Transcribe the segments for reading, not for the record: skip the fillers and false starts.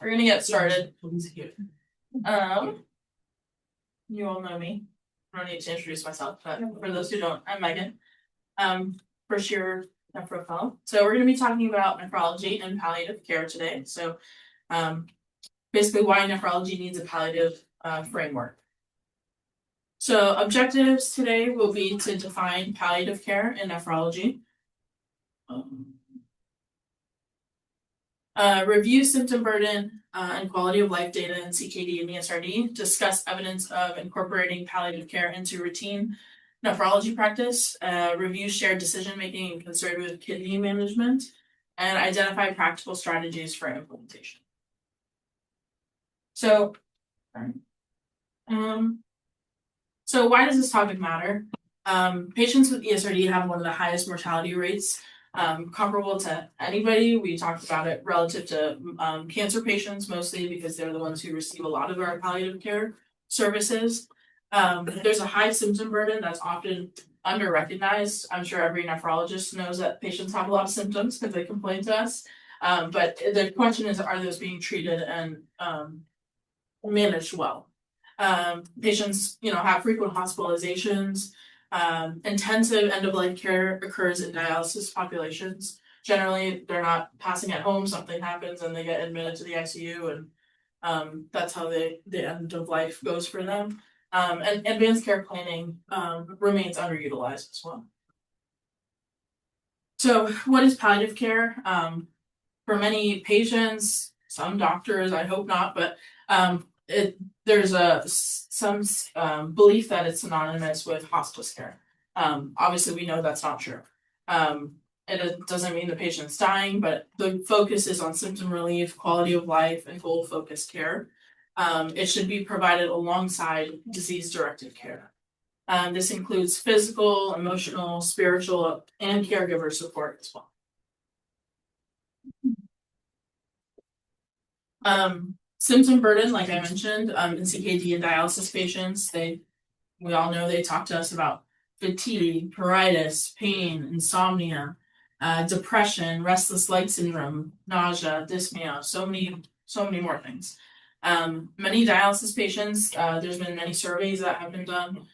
We're gonna get started. You all know me. I don't need to introduce myself, but for those who don't, I'm Megan. First year nephro fellow. So we're gonna be talking about nephrology and palliative care today. So basically why nephrology needs a palliative framework. So objectives today will be to define palliative care in nephrology. Review symptom burden and quality of life data in CKD and ESRD. Discuss evidence of incorporating palliative care into routine nephrology practice. Review shared decision making and conservative kidney management, and identify practical strategies for implementation. So why does this topic matter? Patients with ESRD have one of the highest mortality rates comparable to anybody. We talked about it relative to cancer patients, mostly because they're the ones who receive a lot of our palliative care services. There's a high symptom burden that's often under-recognized. I'm sure every nephrologist knows that patients have a lot of symptoms because they complain to us. But the question is, are those being treated and managed well? Patients, have frequent hospitalizations. Intensive end-of-life care occurs in dialysis populations. Generally, they're not passing at home. Something happens and they get admitted to the ICU, and that's how the end of life goes for them. And advanced care planning remains underutilized as well. So, what is palliative care? For many patients, some doctors, I hope not, but there's some belief that it's synonymous with hospice care. Obviously, we know that's not true. It doesn't mean the patient's dying, but the focus is on symptom relief, quality of life, and goal-focused care. It should be provided alongside disease-directed care. This includes physical, emotional, spiritual, and caregiver support as well. Symptom burden, like I mentioned, in CKD and dialysis patients, we all know they talk to us about fatigue, pruritus, pain, insomnia, depression, restless leg syndrome, nausea, dyspnea, so many more things. Many dialysis patients, there's been many surveys that have been done.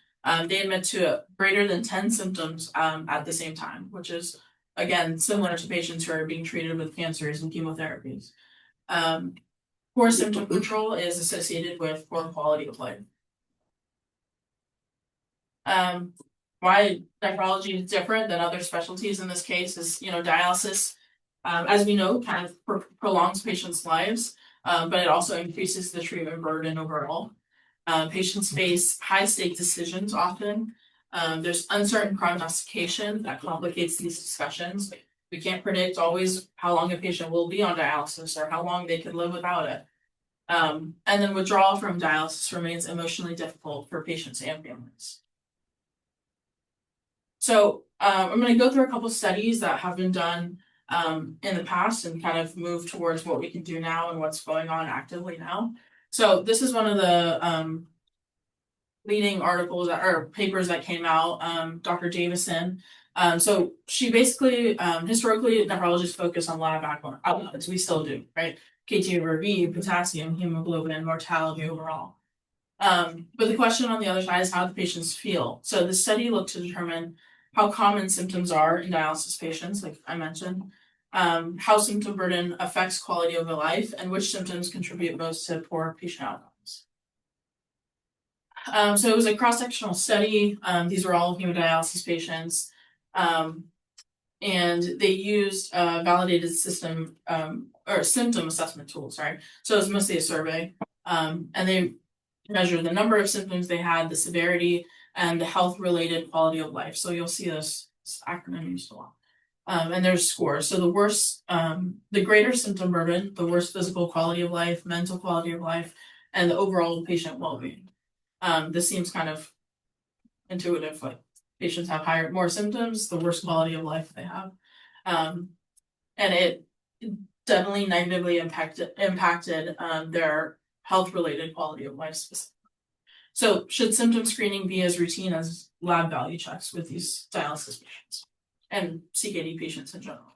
They admit to greater than 10 symptoms at the same time, which is, again, similar to patients who are being treated with cancers and chemotherapies. Poor symptom control is associated with poor quality of life. Why nephrology is different than other specialties in this case is, dialysis, as we know, kind of prolongs patients' lives, but it also increases the treatment burden overall. Patients face high-stake decisions often. There's uncertain prognostication that complicates these discussions. We can't predict always how long a patient will be on dialysis or how long they could live without it. And then withdrawal from dialysis remains emotionally difficult for patients and families. So I'm going to go through a couple studies that have been done in the past and kind of move towards what we can do now and what's going on actively now. So this is one of the leading articles or papers that came out, Dr. Davison. So she basically, historically, nephrologists focus on lab outputs. We still do, right? KT/V, potassium, hemoglobin, mortality overall. But the question on the other side is how the patients feel. So the study looked to determine how common symptoms are in dialysis patients, like I mentioned, how symptom burden affects quality of life, and which symptoms contribute most to poor patient outcomes. So it was a cross-sectional study. These were all hemodialysis patients. And they used validated system or symptom assessment tools, right? So it was mostly a survey. And they measured the number of symptoms they had, the severity, and the health-related quality of life. So you'll see this acronym used a lot. And there's scores. So the greater symptom burden, the worse physical quality of life, mental quality of life, and the overall patient well-being. This seems kind of intuitive, like patients have more symptoms, the worse quality of life they have. And it definitely negatively impacted their health-related quality of life specifically. So should symptom screening be as routine as lab value checks with these dialysis patients and CKD patients in general?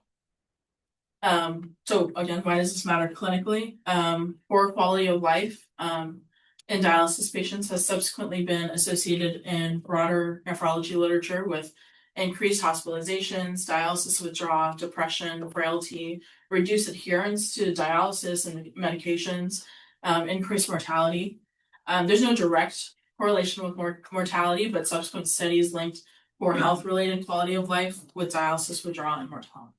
So again, why does this matter clinically? Poor quality of life in dialysis patients has subsequently been associated in broader nephrology literature with increased hospitalizations, dialysis withdrawal, depression, frailty, reduced adherence to dialysis and medications, increased mortality. There's no direct correlation with mortality, but subsequent studies linked poor health-related quality of life with dialysis withdrawal and mortality.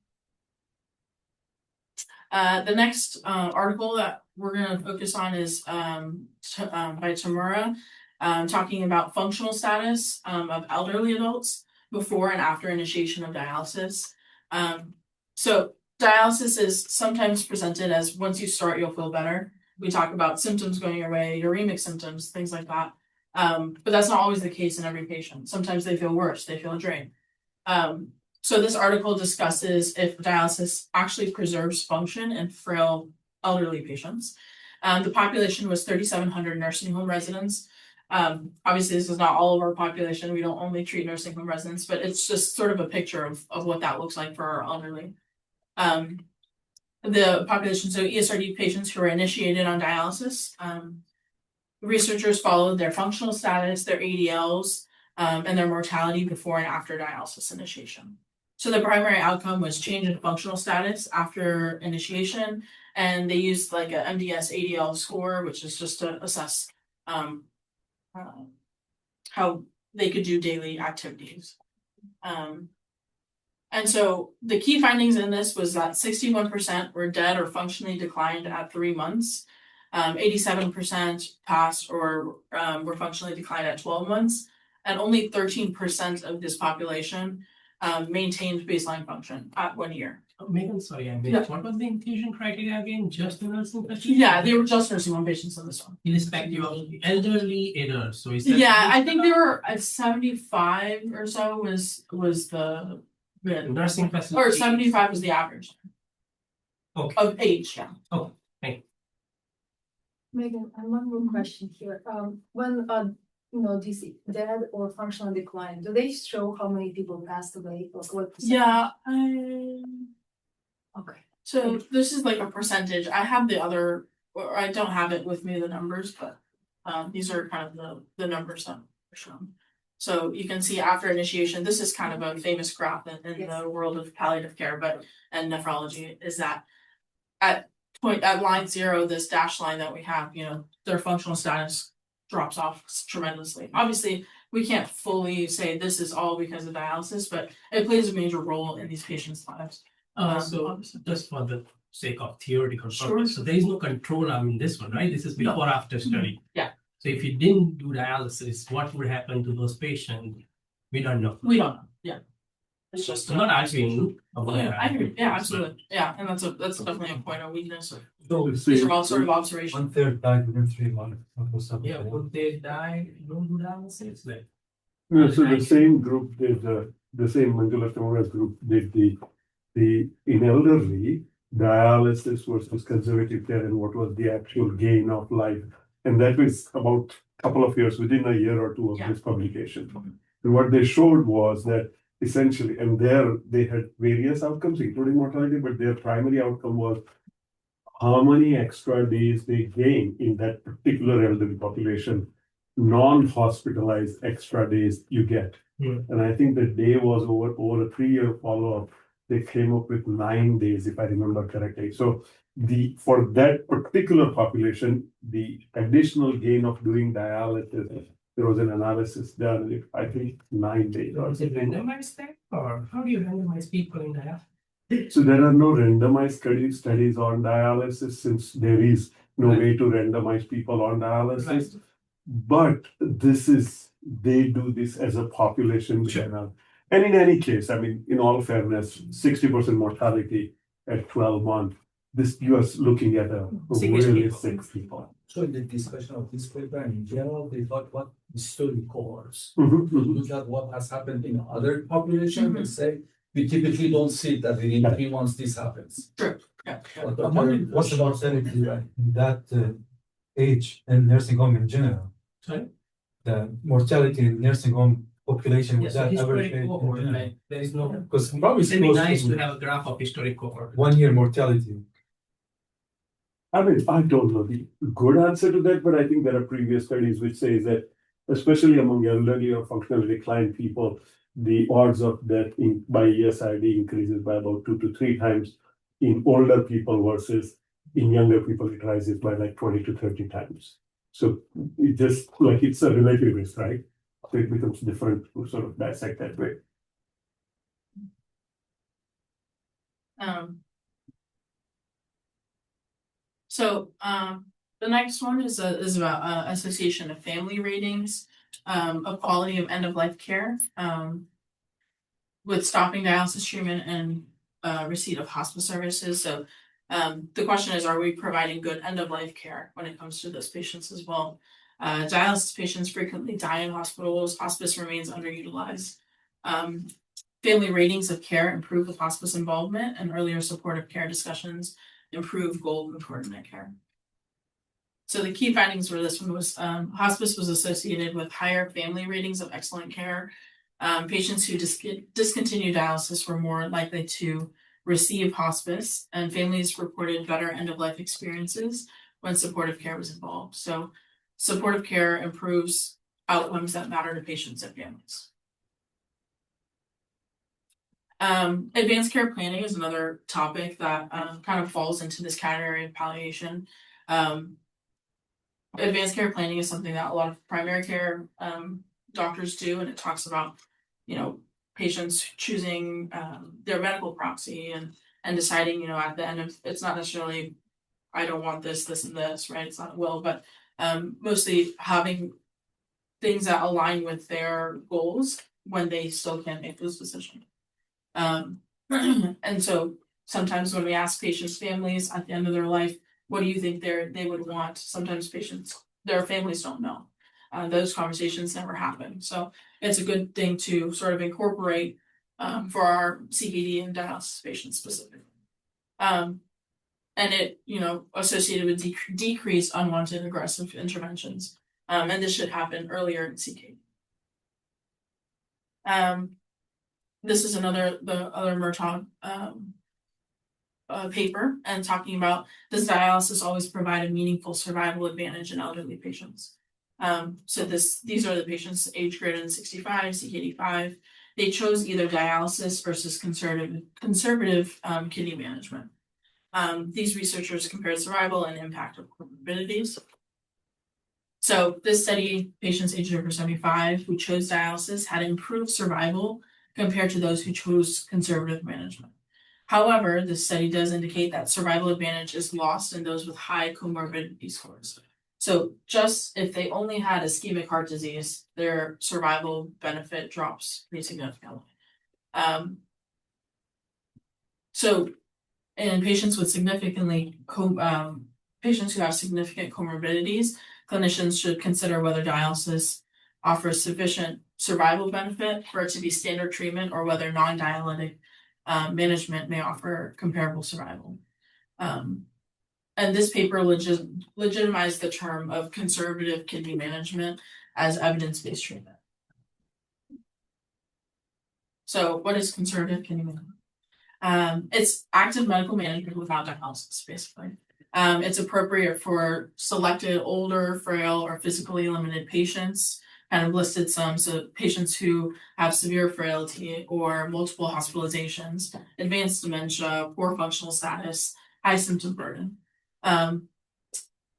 The next article that we're going to focus on is by Tamura, talking about functional status of elderly adults before and after initiation of dialysis. So dialysis is sometimes presented as once you start, you'll feel better. We talk about symptoms going away, uremic symptoms, things like that. But that's not always the case in every patient. Sometimes they feel worse, they feel drained. So this article discusses if dialysis actually preserves function in frail elderly patients. The population was 3,700 nursing home residents. Obviously, this is not all of our population. We don't only treat nursing home residents, but it's just sort of a picture of what that looks like for our elderly. The population, so ESRD patients who are initiated on dialysis, researchers followed their functional status, their ADLs, and their mortality before and after dialysis initiation. So the primary outcome was change in functional status after initiation, and they used like a MDS ADL score, which is just to assess how they could do daily activities. And so the key findings in this was that 61% were dead or functionally declined at 3 months. 87% passed or were functionally declined at 12 months, and only 13% of this population maintained baseline function at 1 year. Megan, sorry, I missed. Yeah. What was the inclusion criteria again? Just the nursing patients? Yeah, they were just nursing home patients on this one. Irrespective of the elderly adults. So yeah, I think they were at 75 or so was the nursing facility. Or 75 was the average. Okay. Of age, yeah. Oh, thank you. Megan, I have one more question here. When this dead or functional decline, do they show how many people passed away or what percentage? Yeah, okay. So this is like a percentage. I have the other, or I don't have it with me, the numbers, but these are kind of the numbers that are shown. So you can see after initiation, this is kind of a famous graph in yes. the world of palliative care, and nephrology is that at line 0, this dashed line that we have, their functional status drops off tremendously. Obviously, we can't fully say this is all because of dialysis, but it plays a major role in these patients' lives. So obviously. Just for the sake of theoretical purpose, so there is no control arm in this one, right? This is before after study. Yeah. So if you didn't do dialysis, what would happen to those patients? We don't know. We don't know. Yeah. It's just not arguing. I agree. Yeah, absolutely. Yeah, and that's definitely a point of weakness. So these are all sort of observations. 1/3 died within 3 months. Yeah, would they die? Don't do dialysis, like. No, so the same group did the same Manjula Tamura's group did the in elderly dialysis versus conservative care and what was the actual gain of life, and that was about a couple of years within a year or two of this publication. And what they showed was that essentially, and there they had various outcomes, including mortality, but their primary outcome was how many extra days they gain in that particular elderly population, non-hospitalized extra days you get. And I think the day was over a 3-year follow-up, they came up with 9 days, if I remember correctly. So for that particular population, the additional gain of doing dialysis, there was an analysis done, I think 9 days. Is it randomized there? Or how do you randomize people in dialysis? So there are no randomized studies on dialysis since there is no way to randomize people on dialysis. Right. But they do this as a population. Sure. And in any case, I mean, in all fairness, 60% mortality at 12 months, you are looking at a really sick people. So in the discussion of this paper in general, they thought what history course look at what has happened in other populations and say, we typically don't see that within 3 months this happens. Sure. Yeah. What's the mortality in that age and nursing home in general? Sorry? The mortality in nursing home population Yeah, so without ever historic cohort, like, there is no, because probably it'd be supposed nice to to have a graph of historic cohort. 1 year mortality. I mean, I don't know the good answer to that, but I think there are previous studies which say that, especially among elderly or functionally declined people, the odds of death by ESRD increases by about 2 to 3 times in older people versus in younger people, it rises by like 20 to 30 times. So it just like it's a relative risk, right? So it becomes different to sort of dissect that way. The next one is about association of family ratings of quality of end of life care with stopping dialysis treatment and receipt of hospice services. So the question is, are we providing good end of life care when it comes to those patients as well? Dialysis patients frequently die in hospitals. Hospice remains underutilized. Family ratings of care improve with hospice involvement, and earlier supportive care discussions improve goal concordant care. So the key findings for this one was hospice was associated with higher family ratings of excellent care. Patients who discontinued dialysis were more likely to receive hospice, and families reported better end-of-life experiences when supportive care was involved. So supportive care improves outcomes that matter to patients and families. Advanced care planning is another topic that kind of falls into this category of palliation. Advanced care planning is something that a lot of primary care doctors do, and it talks about, patients choosing their medical proxy and deciding, at the end of, it's not necessarily, I don't want this, this, and this, right? It's not a will, but mostly having things that align with their goals when they still can't make those decisions. And so sometimes when we ask patients' families at the end of their life, what do you think they would want? Sometimes their families don't know. Those conversations never happen. So it's a good thing to sort of incorporate for our CKD and dialysis patients specifically. And it, associated with decreased unwanted aggressive interventions. And this should happen earlier in CKD. This is the other Murtaugh paper, and talking about, does dialysis always provide a meaningful survival advantage in elderly patients? So these are the patients age greater than 65, CKD5. They chose either dialysis versus conservative kidney management. These researchers compared survival and impact of comorbidities. So this study, patients aged over 75 who chose dialysis had improved survival compared to those who chose conservative management. However, this study does indicate that survival advantage is lost in those with high comorbidity scores. So just if they only had ischemic heart disease, their survival benefit drops pretty significantly. So in patients with patients who have significant comorbidities, clinicians should consider whether dialysis offers sufficient survival benefit for it to be standard treatment, or whether non-dialytic management may offer comparable survival. And this paper legitimized the term of conservative kidney management as evidence-based treatment. So what is conservative kidney management? It's active medical management without dialysis, basically. It's appropriate for selected older, frail, or physically limited patients. Kind of listed some, so patients who have severe frailty or multiple hospitalizations, advanced dementia, poor functional status, high symptom burden.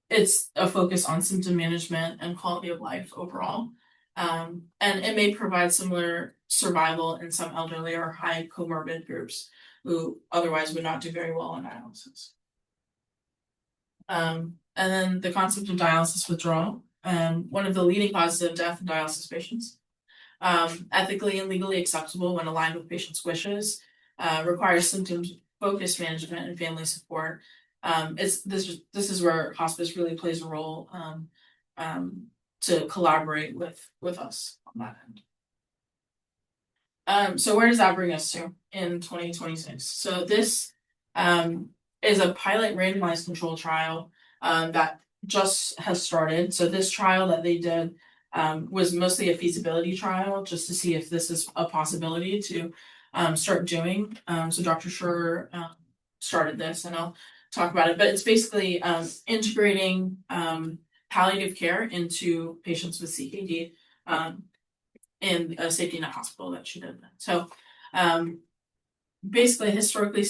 It's a focus on symptom management and quality of life overall. And it may provide similar survival in some elderly or high comorbid groups who otherwise would not do very well on dialysis. And then the concept of dialysis withdrawal. One of the leading causes of death in dialysis patients. Ethically and legally acceptable when aligned with patients' wishes. Requires symptom-focused management and family support. This is where hospice really plays a role to collaborate with us on that end. So where does that bring us to in 2026? So this is a pilot randomized control trial that just has started. So this trial that they did was mostly a feasibility trial just to see if this is a possibility to start doing. So Dr. Schur started this, and I'll talk about it. But it's basically integrating palliative care into patients with CKD in a safety net hospital that she did. So basically, historically,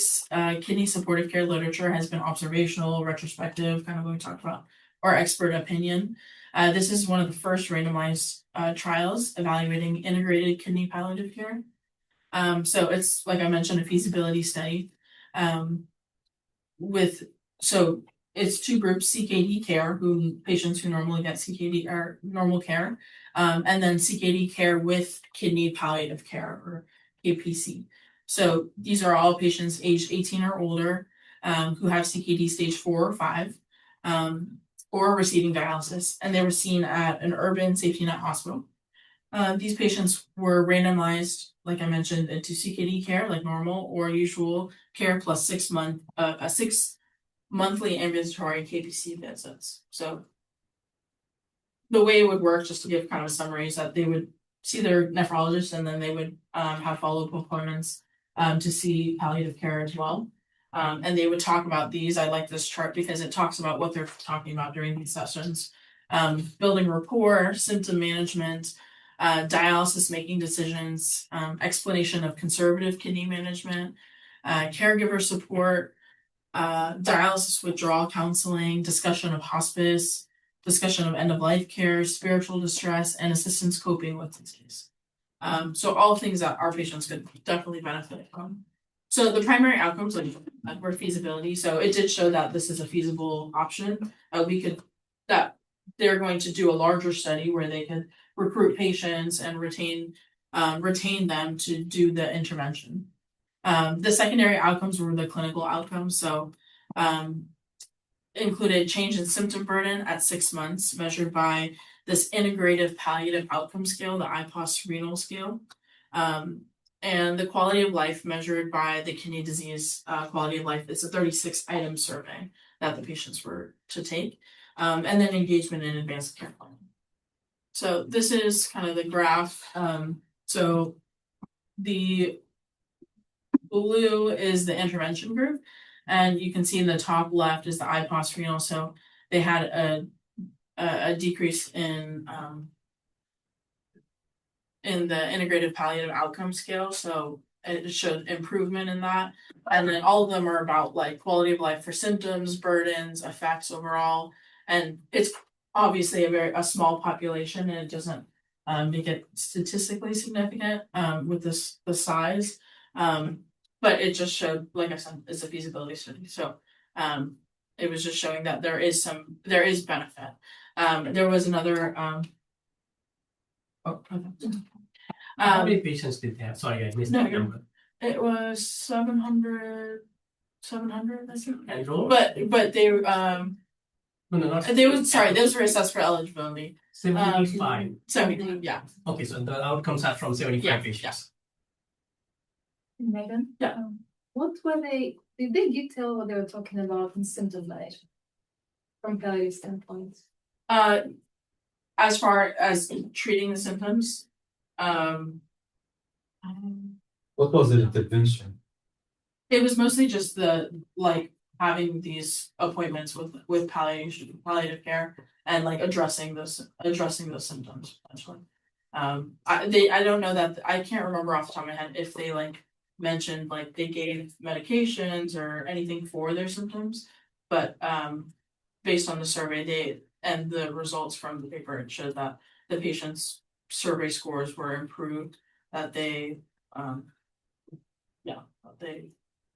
kidney supportive care literature has been observational, retrospective, kind of what we talked about, or expert opinion. This is one of the first randomized trials evaluating integrated kidney palliative care. So it's, like I mentioned, a feasibility study. So it's two groups: CKD care, patients who normally get CKD or normal care, and then CKD care with kidney palliative care, or KPC. So these are all patients aged 18 or older who have CKD stage 4 or 5 or receiving dialysis, and they were seen at an urban safety net hospital. These patients were randomized, like I mentioned, into CKD care, like normal or usual care, plus 6 monthly ambulatory KPC visits. So the way it would work, just to give kind of a summary, is that they would see their nephrologist, and then they would have follow-up appointments to see palliative care as well. And they would talk about these. I like this chart because it talks about what they're talking about during these sessions. Building rapport, symptom management, dialysis making decisions, explanation of conservative kidney management, caregiver support, dialysis withdrawal counseling, discussion of hospice, discussion of end-of-life care, spiritual distress, and assistance coping with disease. So all things that our patients could definitely benefit from. So the primary outcomes were feasibility. So it did show that this is a feasible option. That they're going to do a larger study where they can recruit patients and retain them to do the intervention. The secondary outcomes were the clinical outcomes. So included change in symptom burden at 6 months, measured by this integrative palliative outcome scale, the IPOS renal scale, and the quality of life measured by the kidney disease quality of life. It's a 36-item survey that the patients were to take, and then engagement in advanced care planning. So this is kind of the graph. So the blue is the intervention group, and you can see in the top left is the IPOS renal. So they had a decrease in the integrative palliative outcome scale. So it showed improvement in that. And then all of them are about like quality of life for symptoms, burdens, effects overall. And it's obviously a small population, and it doesn't make it statistically significant with the size. But it just showed, like I said, it's a feasibility study. So it was just showing that there is benefit. There was another how many patients did they have? Sorry, I missed that number. It was 700, I think. Enrolled? But they No, not those were assessed for eligibility. 75. 70, yeah. Okay, so the outcomes are from 75 patients. Megan? Yeah. What were did they detail what they were talking about in symptom management from palliative standpoint? As far as treating the symptoms, What was the intervention? it was mostly just having these appointments with palliative care and like addressing those symptoms potentially. I don't know that I can't remember off the top of my head if they mentioned they gave medications or anything for their symptoms, but based on the survey and the results from the paper, it showed that the patients' survey scores were improved, that they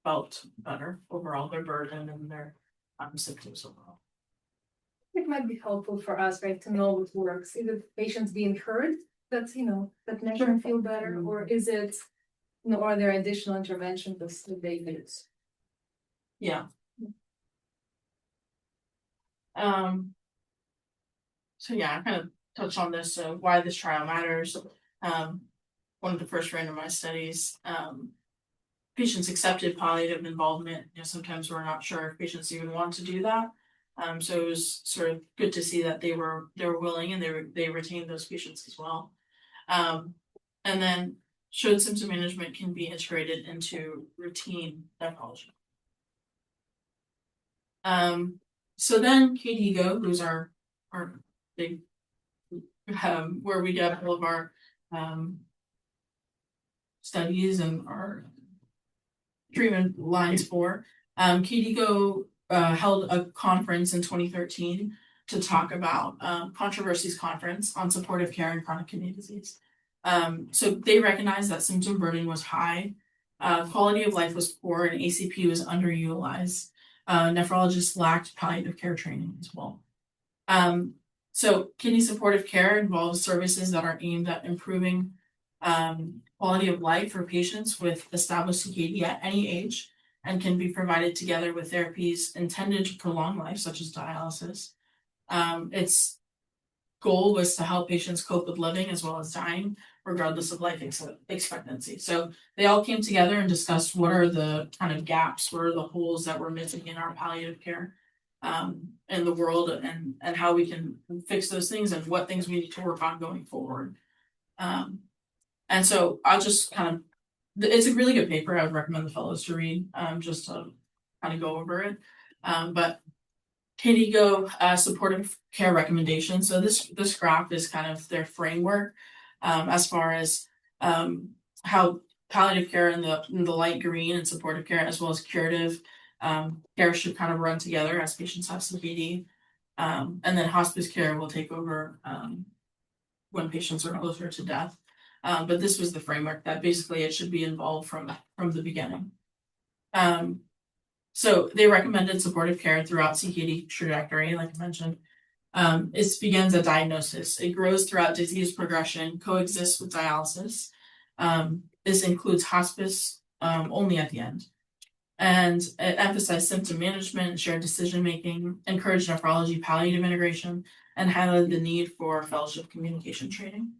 felt better overall, their burden and their symptoms overall. It might be helpful for us, right, to know what works. Is it patients being heard that make them feel better, or is it, are there additional interventions that they use? Yeah. So yeah, I kind of touched on this. So why this trial matters. One of the first randomized studies. Patients accepted palliative involvement. Sometimes we're not sure if patients even want to do that. So it was sort of good to see that they were willing and they retained those patients as well. And then showed symptom management can be integrated into routine nephrology. So then KDIGO, who's our big where we get all of our studies and our treatment lines for. KDIGO held a conference in 2013 to talk about Controversies Conference on supportive care in chronic kidney disease. So they recognized that symptom burden was high, quality of life was poor, and ACP was underutilized. Nephrologists lacked palliative care training as well. So kidney supportive care involves services that are aimed at improving quality of life for patients with established CKD at any age and can be provided together with therapies intended to prolong life, such as dialysis. Its goal was to help patients cope with living as well as dying, regardless of life expectancy. So they all came together and discussed what are the kind of gaps, what are the holes that we're missing in our palliative care in the world, and how we can fix those things and what things we need to work on going forward. And so I'll just it's a really good paper. I would recommend the fellows to read, just to kind of go over it. But KDIGO supportive care recommendations. So this graph is kind of their framework as far as how palliative care in the light green and supportive care, as well as curative care, should kind of run together as patients have CKD. And then hospice care will take over when patients are closer to death. But this was the framework that basically it should be involved from the beginning. So they recommended supportive care throughout CKD trajectory, like I mentioned. It begins at diagnosis. It grows throughout disease progression, coexists with dialysis. This includes hospice only at the end. And it emphasized symptom management, shared decision-making, encouraged nephrology palliative integration, and highlighted the need for fellowship communication training.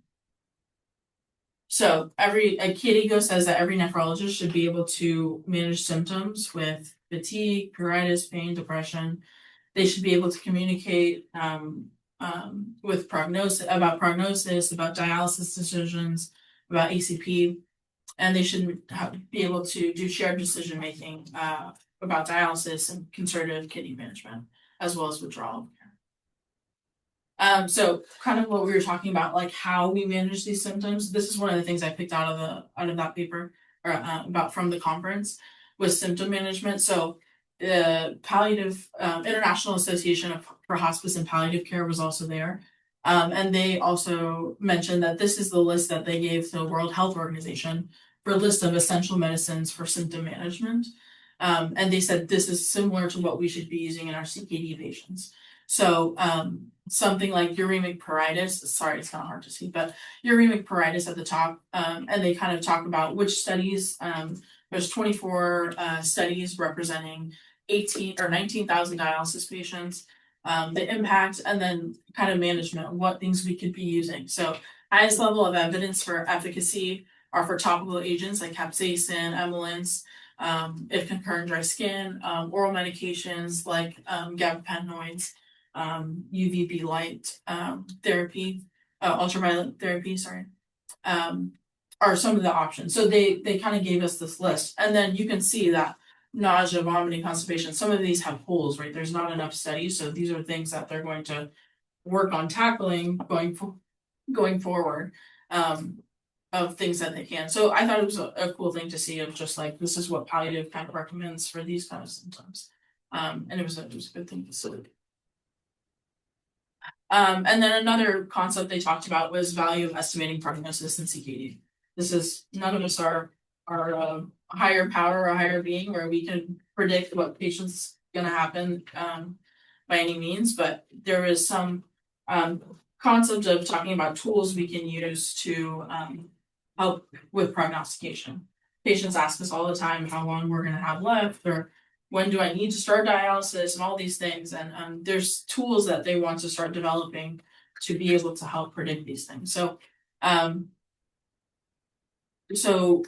So KDIGO says that every nephrologist should be able to manage symptoms with fatigue, pruritus, pain, depression. They should be able to communicate with prognosis, about dialysis decisions, about ACP, and they should be able to do shared decision making about dialysis and conservative kidney management, as well as withdrawal care. So kind of what we were talking about, like how we manage these symptoms. This is one of the things I picked out of that paper, or about from the conference, was symptom management. So the Palliative International Association for Hospice and Palliative Care was also there. And they also mentioned that this is the list that they gave to the World Health Organization for a list of essential medicines for symptom management. And they said this is similar to what we should be using in our CKD patients. So something like uremic pruritus, sorry, it's kind of hard to see, but uremic pruritus at the top, and they kind of talk about which studies, there's 24 studies representing 19,000 dialysis patients, the impact, and then kind of management, what things we could be using. So highest level of evidence for efficacy are for topical agents like capsaicin, emollients, if concurrent dry skin, oral medications like gabapentinoids, UVB light therapy, ultraviolet therapy, are some of the options. So they kind of gave us this list, and then you can see that nausea, vomiting, constipation, some of these have holes, right? There's not enough studies, so these are things that they're going to work on tackling going forward, of things that they can. So I thought it was a cool thing to see, of just like, this is what palliative kind of recommends for these kind of symptoms. And it was a good thing to see. And then another concept they talked about was value of estimating prognosis in CKD. This is, none of us are a higher power or a higher being where we can predict what patient's gonna happen by any means, but there is some concept of talking about tools we can use to help with prognostication. Patients ask us all the time how long we're gonna have left, or when do I need to start dialysis, and all these things. And there's tools that they want to start developing to be able to help predict these things. So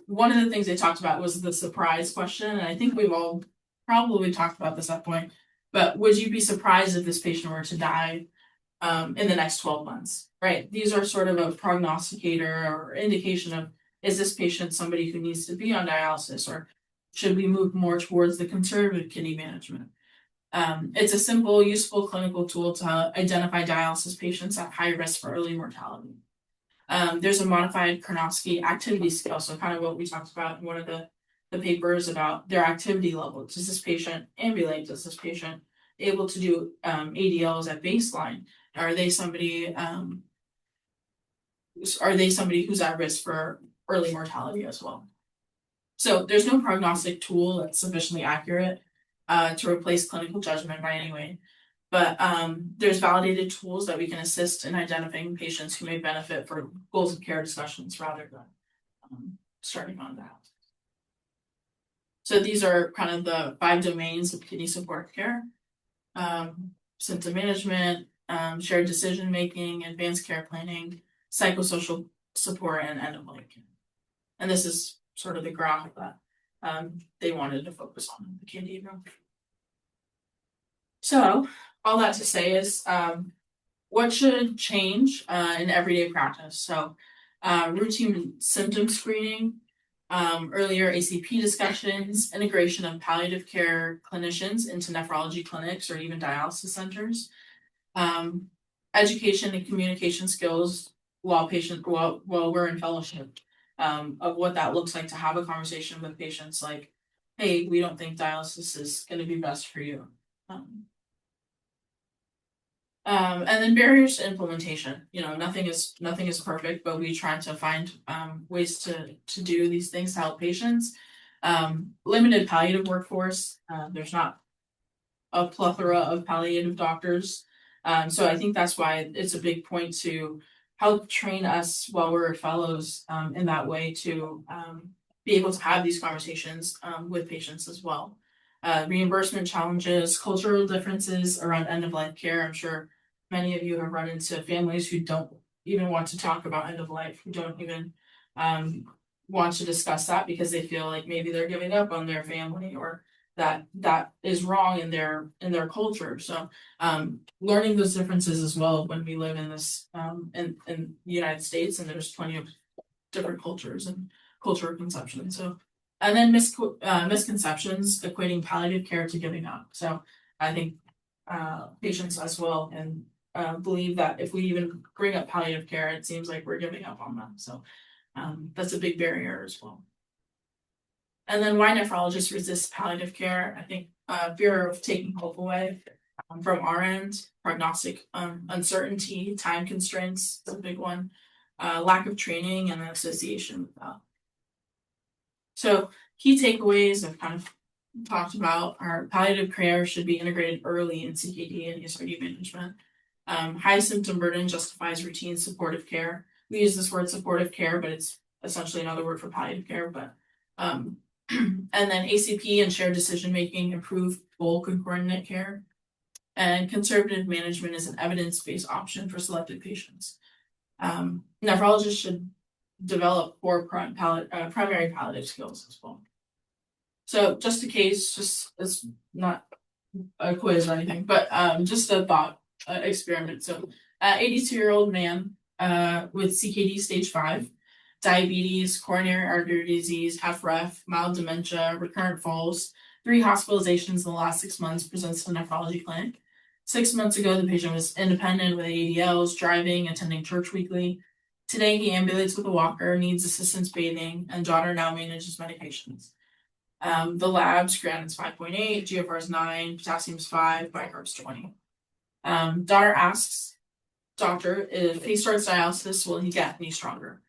one of the things they talked about was the surprise question, and I think we've all probably talked about this at point. But would you be surprised if this patient were to die in the next 12 months, right? These are sort of a prognosticator or indication of, is this patient somebody who needs to be on dialysis, or should we move more towards the conservative kidney management? It's a simple, useful clinical tool to identify dialysis patients at high risk for early mortality. There's a modified Karnofsky activity scale, so kind of what we talked about in one of the papers about their activity level. Does this patient ambulate? Does this patient able to do ADLs at baseline? Are they somebody who's at risk for early mortality as well? So there's no prognostic tool that's sufficiently accurate to replace clinical judgment by any way. But there's validated tools that we can assist in identifying patients who may benefit for goals of care discussions rather than starting on that. So these are kind of the 5 domains of kidney supportive care: symptom management, shared decision making, advanced care planning, psychosocial support, and end of life care. And this is sort of the graph that they wanted to focus on in the Candida. So all that to say is, what should change in everyday practice? So routine symptom screening, earlier ACP discussions, integration of palliative care clinicians into nephrology clinics or even dialysis centers, education and communication skills while we're in fellowship, of what that looks like to have a conversation with patients like, hey, we don't think dialysis is going to be best for you. And then barriers to implementation. Nothing is perfect, but we try to find ways to do these things to help patients. Limited palliative workforce. There's not a plethora of palliative doctors. So I think that's why it's a big point to help train us while we're fellows in that way to be able to have these conversations with patients as well. Reimbursement challenges, cultural differences around end-of-life care. I'm sure many of you have run into families who don't even want to talk about end-of-life, who don't even want to discuss that because they feel like maybe they're giving up on their family, or that is wrong in their culture. So learning those differences as well when we live in this in the United States, and there's plenty of different cultures and cultural conceptions. So, and then misconceptions equating palliative care to giving up. So I think patients as well and believe that if we even bring up palliative care, it seems like we're giving up on them. So that's a big barrier as well. And then why nephrologists resist palliative care? I think fear of taking hope away from our end, prognostic uncertainty, time constraints is a big one, lack of training, and association with that. So key takeaways I've kind of talked about are palliative care should be integrated early in CKD and ESRD management. High symptom burden justifies routine supportive care. We use this word supportive care, but it's essentially another word for palliative care. But and then ACP and shared decision making improve full concordant care. And conservative management is an evidence-based option for selected patients. Nephrologists should develop core primary palliative skills as well. So just a case, it's not a quiz or anything, but just a thought experiment. So 82-year-old man with CKD stage 5, diabetes, coronary artery disease, HFrEF, mild dementia, recurrent falls, 3 hospitalizations in the last 6 months, presents to the nephrology clinic. 6 months ago, the patient was independent with ADLs, driving, attending church weekly. Today, he ambulates with a walker, needs assistance bathing, and daughter now manages medications. The labs, creatinine's 5.8, GFR is 9, potassium's 5, bicarb's 20. Daughter asks doctor, if he starts dialysis, will he get any stronger?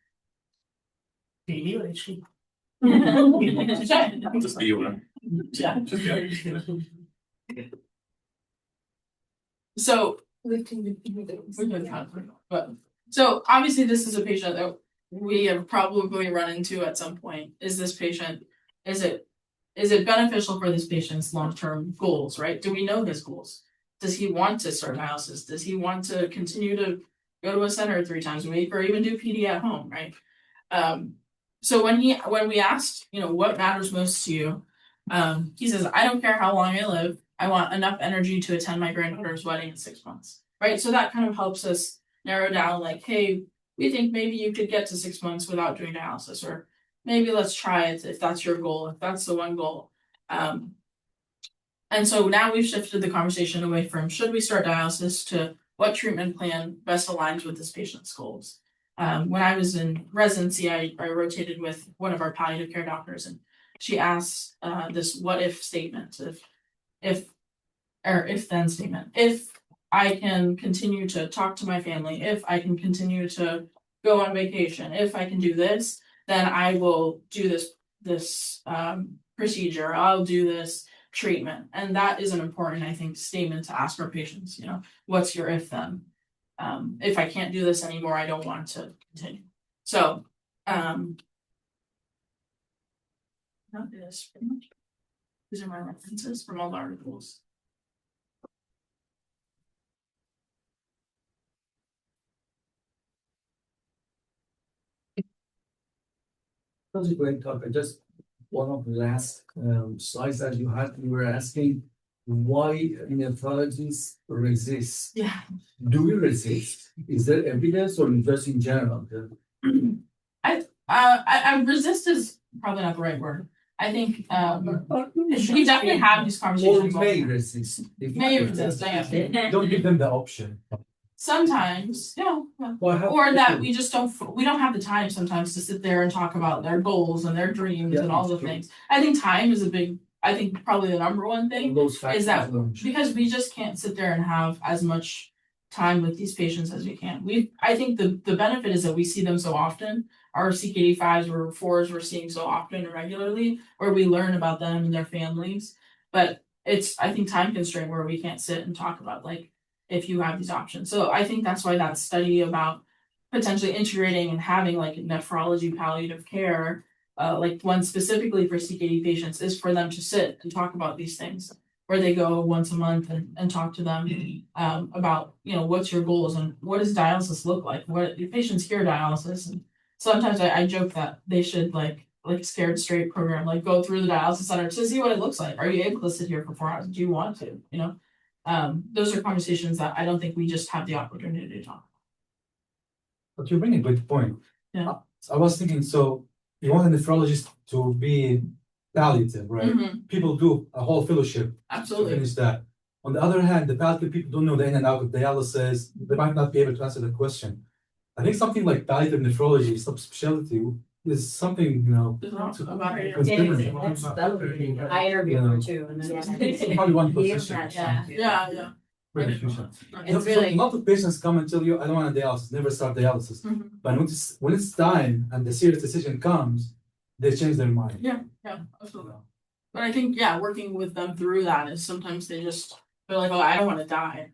Just be one. Yeah. So so obviously this is a patient that we have probably run into at some point. Is this patient, is it beneficial for this patient's long-term goals, right? Do we know his goals? Does he want to start dialysis? Does he want to continue to go to a center 3 times a week or even do PD at home, right? So when we asked, what matters most to you, he says, I don't care how long I live. I want enough energy to attend my granddaughter's wedding in 6 months, right? So that kind of helps us narrow down like, hey, we think maybe you could get to 6 months without doing dialysis, or maybe let's try it if that's your goal, if that's the one goal. And so now we've shifted the conversation away from should we start dialysis to what treatment plan best aligns with this patient's goals. When I was in residency, I rotated with one of our palliative care doctors, and she asked this what if statement, if then statement. If I can continue to talk to my family, if I can continue to go on vacation, if I can do this, then I will do this procedure. I'll do this treatment. And that is an important, I think, statement to ask our patients, you know, what's your if then? If I can't do this anymore, I don't want to continue. So that is pretty much. These are my references from all the articles. That was a great talk. I just, one of the last slides that you had, you were asking why nephrologists resist. Yeah. Do we resist? Is there evidence or just in general? I resist is probably not the right word. I think we definitely have these Or conversations. may resist. May resist, I guess. Don't give them the option. Sometimes, yeah. Or that we just don't have the time sometimes to sit there and talk about their goals and their dreams and all the things. I think time is probably the number one thing is that because we just can't sit there and have as much time with these patients as we can. I think the benefit is that we see them so often. Our CKD5s or 4s we're seeing so often and regularly, where we learn about them and their families. But it's, I think, time constraint where we can't sit and talk about like if you have these options. So I think that's why that study about potentially integrating and having like nephrology palliative care, like one specifically for CKD patients, is for them to sit and talk about these things, where they go once a month and talk to them about, you know, what's your goals and what does dialysis look like? What your patients hear dialysis, and sometimes I joke that they should like Scared Straight program, like go through the dialysis center to see what it looks like. Are you able to sit here for 4 hours? Do you want to? You know, those are conversations that I don't think we just have the opportunity to talk. But you bring a good point. Yeah. I was thinking, so you want a nephrologist to be palliative, right? Mhm. People do a whole fellowship to Absolutely. finish that. On the other hand, the palliative people don't know the in and out of dialysis. They might not be able to answer the question. I think something like palliative nephrology, subspecialty, is something, you know. There's not about it. consider. I interviewed her too, and It's probably one position. Yeah. Very efficient. It's So really- a lot of patients come and tell you, I don't want a dialysis, never start dialysis. Mhm. But when it's time and the serious decision comes, they change their mind. Yeah, absolutely. But I think, yeah, working with them through that is sometimes they're like, oh, I don't want to die.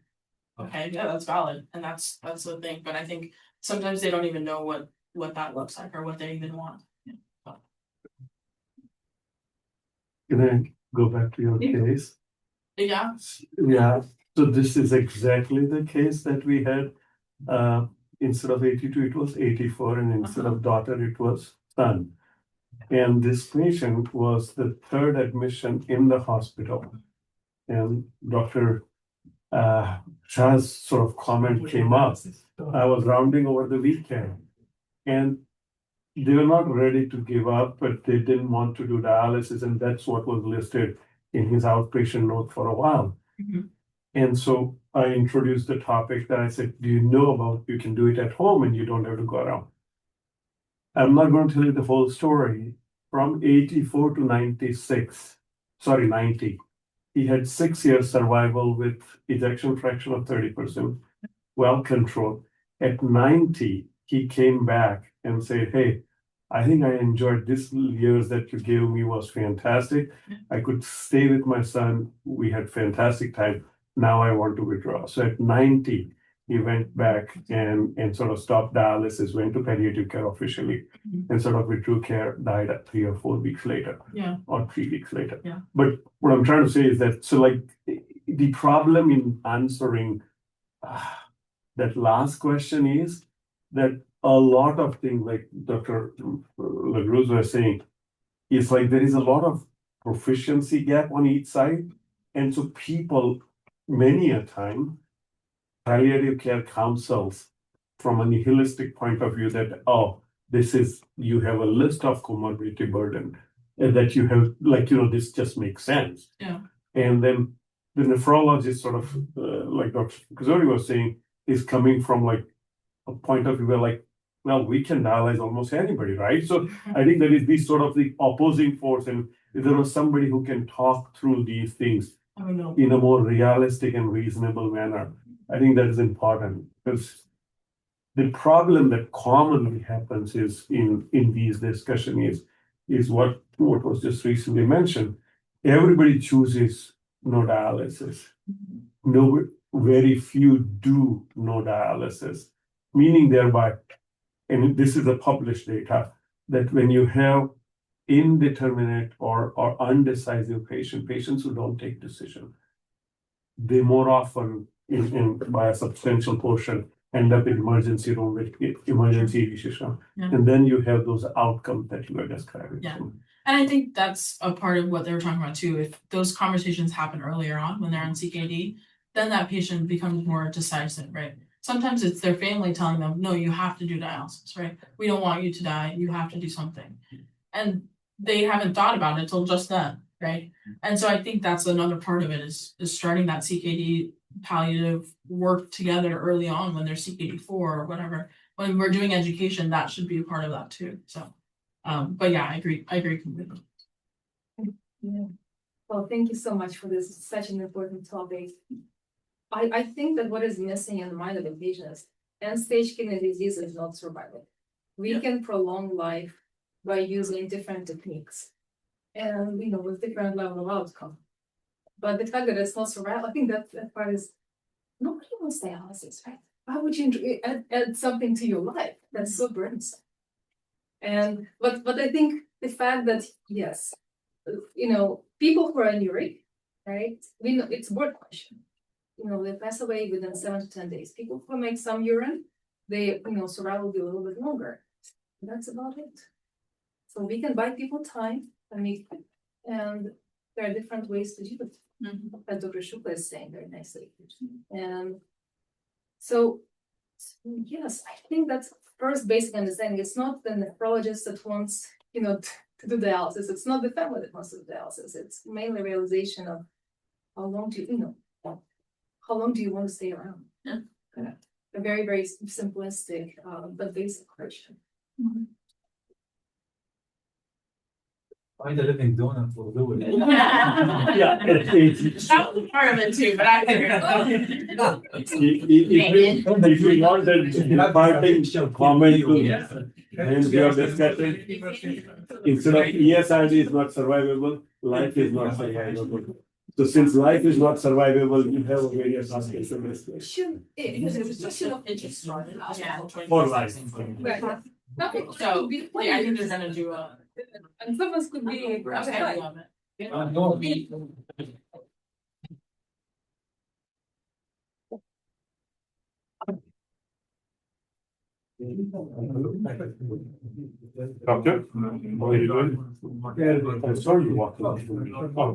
Okay, yeah, that's valid, and that's the thing. But I think sometimes they don't even know what that looks like or what they even want. Can I go back to your case? Yeah. Yeah, so this is exactly the case that we had. Instead of 82, it was 84, and instead of daughter, it was son. And this patient was the third admission in the hospital. And Dr. Shah's sort of comment came up. I was rounding over the weekend, and they were not ready to give up, but they didn't want to do dialysis, and that's what was listed in his outpatient note for a while. Mhm. And so I introduced the topic that I said, do you know about, you can do it at home and you don't have to go around. I'm not going to tell you the whole story. From 84 to 90, he had 6 years survival with ejection fraction of 30%, well controlled. At 90, he came back and said, hey, I think I enjoyed this years that you gave me was fantastic. I could stay with my son. We had fantastic time. Now I want to withdraw. So at 90, he went back and sort of stopped dialysis, went to palliative care officially, and sort of withdrew care, died at 3 or 4 weeks later. Yeah. Or 3 weeks later. Yeah. But what I'm trying to say is that, so like the problem in answering that last question is that a lot of things, like Dr. LaGruz was saying, is like there is a lot of proficiency gap on each side. And so people, many a time, palliative care counsels from a nihilistic point of view that, oh, you have a list of comorbidity burden and that you have, this just makes sense. Yeah. And then the nephrologist sort of, like Dr. Kazori was saying, is coming from like a point of view where well, we can dialyze almost anybody, right? So I think that is this sort of the opposing force. And if there was somebody who can talk through these things in a more realistic and reasonable manner, I think that is important, because the problem that commonly happens is in these discussions is what was just recently mentioned. Everybody chooses no dialysis. No, very few do no dialysis, meaning thereby, and this is a published data, that when you have indeterminate or undecisive patients who don't take decision, they more often, by a substantial portion, end up in emergency room with emergency decision. Yeah. And then you have those outcomes that you were describing. Yeah. And I think that's a part of what they were talking about too. If those conversations happen earlier on when they're on CKD, then that patient becomes more decisive, right? Sometimes it's their family telling them, no, you have to do dialysis, right? We don't want you to die. You have to do something. And they haven't thought about it till just then, right? And so I think that's another part of it is starting that CKD palliative work together early on when they're CKD4 or whatever. When we're doing education, that should be a part of that too. So, but yeah, I agree completely. Yeah. Well, thank you so much for this. It's such an important topic. I think that what is missing in the mind of the patient is end-stage kidney disease is not survival. We can prolong life by using different techniques and, with different level of outcome. But the fact that it's not survival, I think that part is, nobody wants dialysis, right? Why would you add something to your life that's so burdensome? And, but I think the fact that, yes, people who are anuric, right? We know it's a word question. They pass away within 7 to 10 days. People who make some urine, they, survival will be a little bit longer. That's about it. So we can buy people time and there are different ways to do it. Mm-hmm. As Dr. Shukla is saying very nicely. And so, yes, I think that's first basic understanding. It's not the nephrologist that wants, to do dialysis. It's not the family that wants to do dialysis. It's mainly realization of how long do you want to stay around? Yeah. A very, very simplistic, but basic question. Mm-hmm. Find a living donut will do it. Yeah, That was part of it too, but I figured. if you want that parting comment to end your discussion, instead of ESRD is not survivable, life is not survivable. So since life is not survivable, you have various aspects of this. For life. Right. So, yeah, I think they're gonna do a. And some of us could be. Okay, love it. Doctor, how are you doing? I saw you walking. Oh,